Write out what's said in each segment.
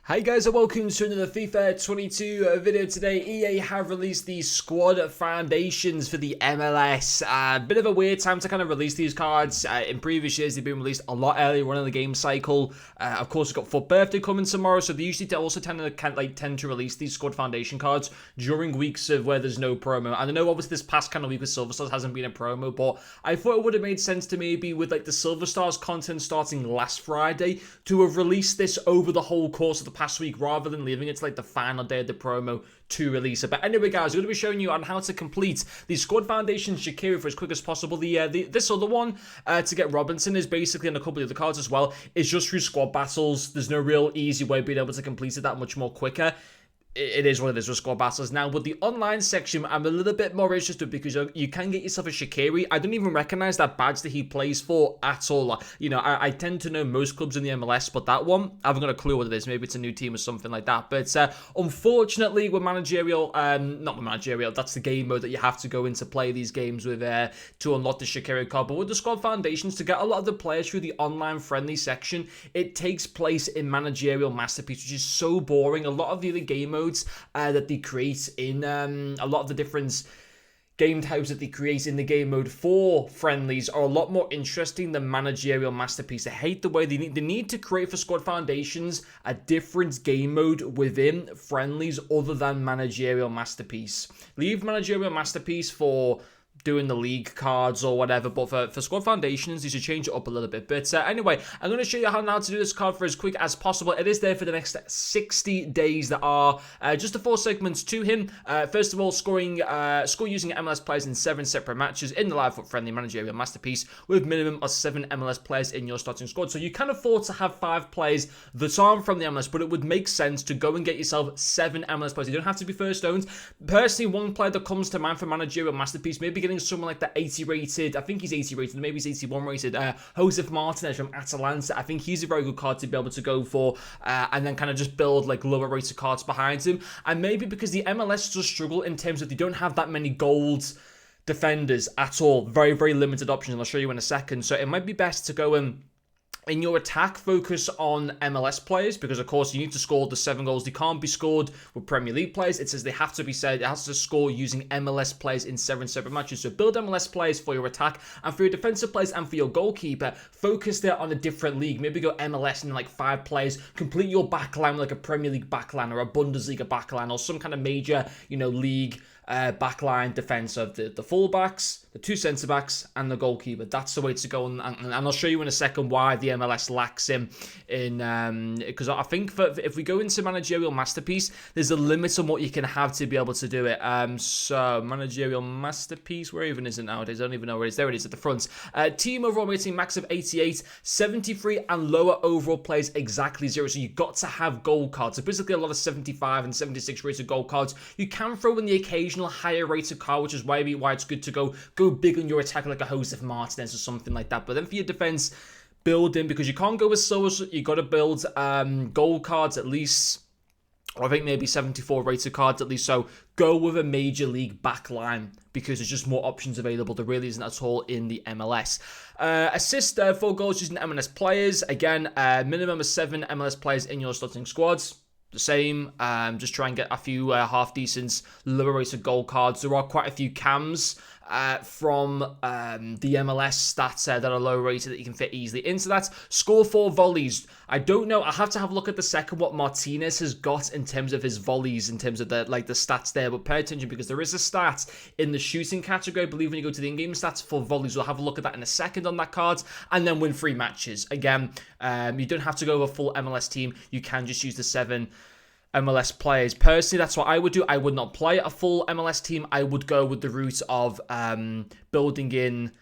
Hi guys and welcome to another FIFA 22 video today. EA have released the squad foundations for the MLS. Bit of a weird time to kind of release these cards. In previous years they've been released a lot earlier on in the game cycle. Of course we've got FUT birthday coming tomorrow, so they usually also tend to release these squad foundation cards during weeks of where there's no promo. And I know obviously this past kind of week with Silver Stars hasn't been a promo, but I thought it would have made sense to maybe with like the Silver Stars content starting last Friday to have released this over the whole course of the past week rather than leaving it to like the final day of the promo to release it. But anyway guys, I'm going to be showing you on how to complete the squad foundation Shaqiri for as quick as possible. This other one to get Robinson is basically, and a couple of other cards as well, is just through squad battles. There's no real easy way of being able to complete it that much more quicker. It is what it is with squad battles. Now, with the online section, I'm a little bit more interested because you can get yourself a Shaqiri. I don't even recognize that badge that he plays for at all. You know, I tend to know most clubs in the MLS, but that one, I haven't got a clue what it is. Maybe it's a new team or something like that. But unfortunately, with managerial, not with managerial, that's the game mode that you have to go into play these games with to unlock the Shaqiri card. But with the squad foundations, to get a lot of the players through the online friendly section, it takes place in managerial masterpiece, which is so boring. A lot of the other game modes that they create in a lot of the different game types that they create in the game mode for friendlies are a lot more interesting than managerial masterpiece. I hate the way they need to create for squad foundations a different game mode within friendlies other than managerial masterpiece. Leave managerial masterpiece for doing the league cards or whatever, but for squad foundations you should change it up a little bit. But anyway, I'm going to show you how now to do this card for as quick as possible. It is there for the next 60 days. There are just the 4 segments to him. First of all, score using MLS players in 7 separate matches in the live FUT friendly managerial masterpiece with minimum of 7 MLS players in your starting squad. So you can afford to have 5 players that aren't from the MLS, but it would make sense to go and get yourself 7 MLS players. You don't have to be first owned. Personally, one player that comes to mind for managerial masterpiece, maybe getting someone like the 80 rated, I think he's 80 rated, maybe he's 81 rated, Josef Martinez from Atalanta. I think he's a very good card to be able to go for, and then kind of just build like lower rated cards behind him. And maybe because the MLS does struggle in terms of they don't have that many gold defenders at all, very, very limited options, and I'll show you in a second. So it might be best to go in your attack, focus on MLS players, because of course you need to score the 7 goals. They can't be scored with Premier League players. It says they have to be said, it has to score using MLS players in 7 separate matches. So build MLS players for your attack, and for your defensive players and for your goalkeeper, focus there on a different league. Maybe go MLS and like 5 players, complete your backline with like a Premier League backline or a Bundesliga backline or some kind of major, you know, league backline defense of the fullbacks, the 2 centre backs, and the goalkeeper. That's the way to go, and I'll show you in a second why the MLS lacks him in because I think if we go into managerial masterpiece, there's a limit on what you can have to be able to do it. So managerial masterpiece, where even is it nowadays? I don't even know where it is. There it is at the front. Team overall rating max of 88, 73 and lower overall players exactly 0. So you've got to have gold cards. So basically a lot of 75 and 76 rated gold cards. You can throw in the occasional higher rated card, which is why it's good to go big on your attack like a Josef Martinez or something like that. But then for your defense, build in, because you can't go with silvers. You got to build gold cards at least, or I think maybe 74 rated cards at least. So go with a major league backline, because there's just more options available. There really isn't at all in the MLS. Assist 4 goals using MLS players. Again, minimum of 7 MLS players in your starting squads. The same, just try and get a few half-decent, lower-rated gold cards. There are quite a few cams from the MLS stats that are low-rated that you can fit easily into that. Score 4 volleys. I don't know. I have to have a look at the second what Martinez has got in terms of his volleys, in terms of the stats there. But pay attention, because there is a stat in the shooting category. I believe when you go to the in-game stats for volleys, we'll have a look at that in a second on that card, and then win 3 matches. Again, you don't have to go with a full MLS team. You can just use the 7 MLS players. Personally, that's what I would do. I would not play a full MLS team. I would go with the route of building in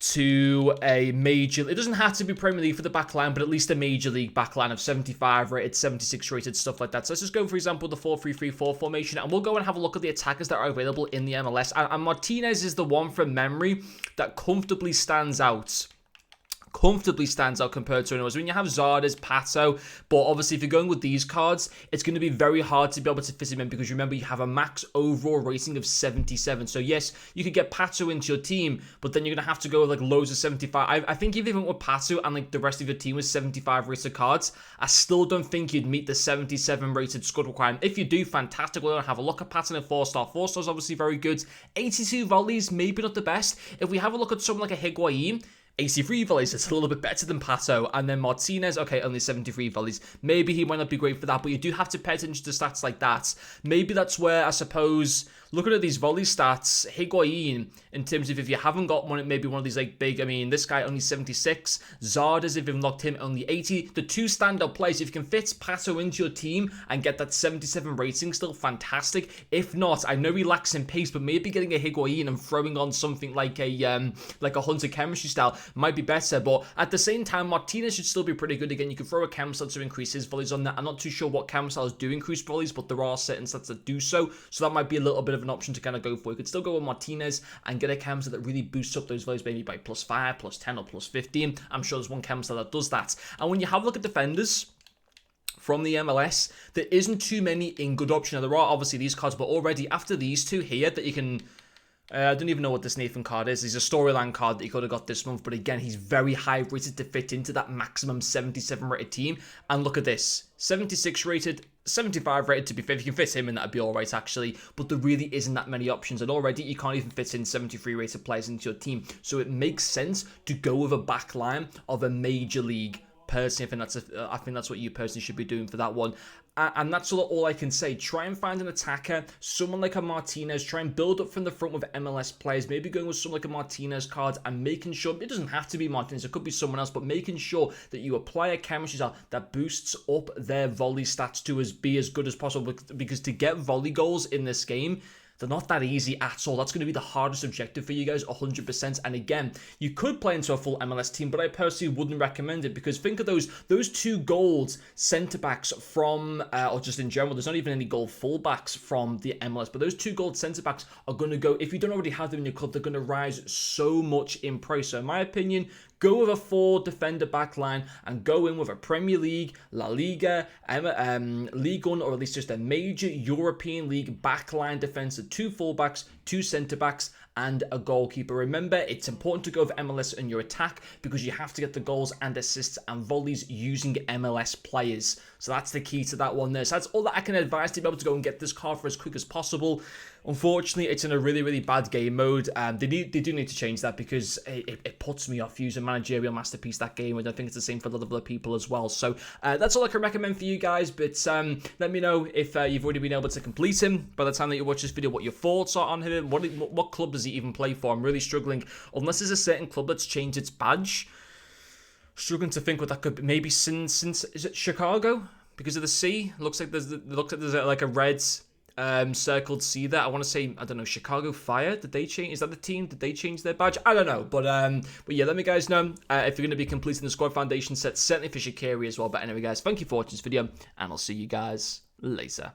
to a major... It doesn't have to be Premier League for the backline, but at least a major league backline of 75 rated, 76 rated, stuff like that. So let's just go, for example, the 4-3-3-4 formation, and we'll go and have a look at the attackers that are available in the MLS. And Martinez is the one from memory that comfortably stands out comfortably stands out compared to anyone else. When you have Zardes, Pato, but obviously if you're going with these cards, it's going to be very hard to be able to fit him in because remember you have a max overall rating of 77. So yes, you could get Pato into your team, but then you're going to have to go with like loads of 75. I think if you went with Pato and like the rest of your team was 75 rated cards, I still don't think you'd meet the 77 rated squad requirement. If you do, fantastic. We're going to have a look at Pato in a 4-star. 4-star is obviously very good. 82 volleys, maybe not the best. If we have a look at someone like a Higuain, 83 volleys, it's a little bit better than Pato. And then Martinez, okay, only 73 volleys. Maybe he might not be great for that, but you do have to pay attention to stats like that. Maybe that's where, I suppose, looking at these volley stats, Higuain, in terms of if you haven't got one, maybe one of these like big, I mean, this guy only 76. Zardes, if you've unlocked him, only 80. The two standout players, if you can fit Pato into your team and get that 77 rating, still fantastic. If not, I know he lacks in pace, but maybe getting a Higuain and throwing on something like a Hunter chemistry style might be better. But at the same time, Martinez should still be pretty good. Again, you can throw a cam style to increase his volleys on that. I'm not too sure what cam styles do increase volleys, but there are certain stats that do so. So that might be a little bit of an option to kind of go for. You could still go with Martinez and get a cam style that really boosts up those volleys maybe by +5, +10, or +15. I'm sure there's one cam style that does that. And when you have a look at defenders from the MLS, there isn't too many in good option. Now, there are obviously these cards, but already after these two here that you can... I don't even know what this Nathan card is. He's a storyline card that you could have got this month. But again, he's very high rated to fit into that maximum 77 rated team. And look at this. 76 rated, 75 rated to be fair. If you can fit him in, that'd be alright actually. But there really isn't that many options. And already you can't even fit in 73 rated players into your team. So it makes sense to go with a back line of a major league. Personally, I think that's what you personally should be doing for that one. And that's all I can say. Try and find an attacker, someone like a Martinez. Try and build up from the front with MLS players. Maybe going with someone like a Martinez card and making sure, it doesn't have to be Martinez, it could be someone else, but making sure that you apply a chemistry style that boosts up their volley stats to be as good as possible. Because to get volley goals in this game, they're not that easy at all. That's going to be the hardest objective for you guys, 100%. And again, you could play into a full MLS team, but I personally wouldn't recommend it because think of those two gold centre-backs from, or just in general, there's not even any gold full-backs from the MLS, but those two gold centre-backs are going to go, if you don't already have them in your club, they're going to rise so much in price. So in my opinion, go with a 4-defender backline and go in with a Premier League, La Liga, Ligue 1, or at least just a major European League backline defense of 2 fullbacks, 2 centre-backs, and a goalkeeper. Remember, it's important to go with MLS in your attack because you have to get the goals and assists and volleys using MLS players. So that's the key to that one there. So that's all that I can advise to be able to go and get this card for as quick as possible. Unfortunately, it's in a really, really bad game mode. They do need to change that because it puts me off using Managerial Masterpiece that game, and I think it's the same for a lot of other people as well. So that's all I can recommend for you guys, but let me know if you've already been able to complete him by the time that you watch this video, what your thoughts are on him. What club does he even play for? I'm really struggling. Unless there's a certain club that's changed its badge, struggling to think what that could be. Maybe since is it Chicago? Because of the C? Looks like there's like a red circled C there. I want to say, I don't know, Chicago Fire. Did they change? Is that the team? Did they change their badge? I don't know. But yeah, let me guys know if you're going to be completing the squad foundation set, certainly for Shaqiri as well. But anyway, guys, thank you for watching this video, and I'll see you guys later.